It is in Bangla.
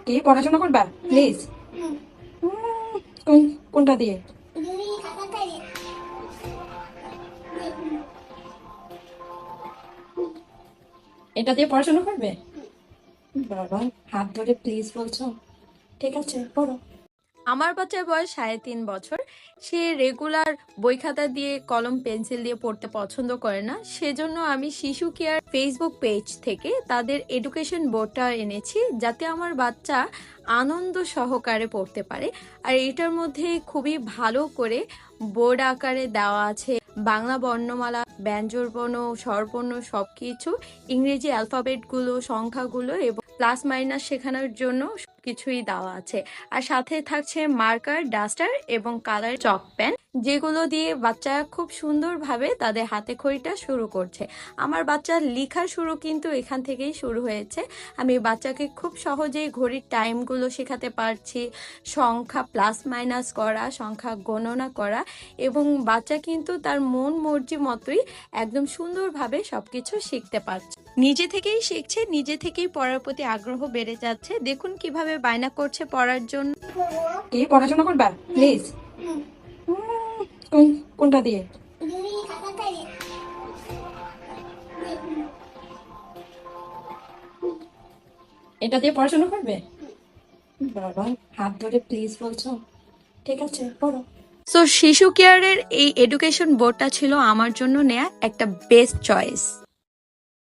কি পড়াশোনা করবা প্লিজ? কোনটা দিয়ে? এটা দিয়ে পড়াশোনা করবে? বাবা, হাত ধরে প্লিজ বলছো? ঠিক আছে, পড়ো। আমার বাচ্চার বয়স 3.5 বছর। সে রেগুলার বই খাতা দিয়ে কলম পেন্সিল দিয়ে পড়তে পছন্দ করে না, সেজন্য আমি শিশু কেয়ার ফেসবুক পেজ থেকে তাদের এডুকেশন বোর্ডটা এনেছি, যাতে আমার বাচ্চা আনন্দ সহকারে পড়তে পারে। আর এটার মধ্যে খুবই ভালো করে বোর্ড আকারে দেওয়া আছে বাংলা বর্ণমালা, ব্যঞ্জনবর্ণ, স্বরবর্ণ সবকিছু, ইংরেজি অ্যালফাবেটগুলো, সংখ্যাগুলো এবং প্লাস মাইনাস শেখানোর জন্য কিছুই দেওয়া আছে। আর সাথে থাকছে মার্কার, ডাস্টার এবং কালার চক পেন, যেগুলো দিয়ে বাচ্চারা খুব সুন্দরভাবে তাদের হাতে খড়িটা শুরু করছে। আমার বাচ্চার লেখা শুরু কিন্তু এখান থেকেই শুরু হয়েছে। আমি বাচ্চাকে খুব সহজেই ঘড়ির টাইমগুলো শেখাতে পারছি, সংখ্যা প্লাস মাইনাস করা, সংখ্যা গণনা করা, এবং বাচ্চা কিন্তু তার মন মর্জি মতোই একদম সুন্দরভাবে সবকিছু শিখতে পারছে। নিজে থেকেই শিখছে, নিজে থেকেই পড়ার প্রতি আগ্রহ বেড়ে যাচ্ছে। দেখুন কিভাবে বায়না করছে পড়ার জন্য। কি পড়াশোনা করবা প্লিজ? কোনটা দিয়ে? এটা দিয়ে পড়াশোনা করবে? বাবা, হাত ধরে প্লিজ বলছো? ঠিক আছে, পড়ো। সো শিশু কেয়ারের এই এডুকেশন বোর্ডটা ছিল আমার জন্য নেয়া একটা বেস্ট চয়েস।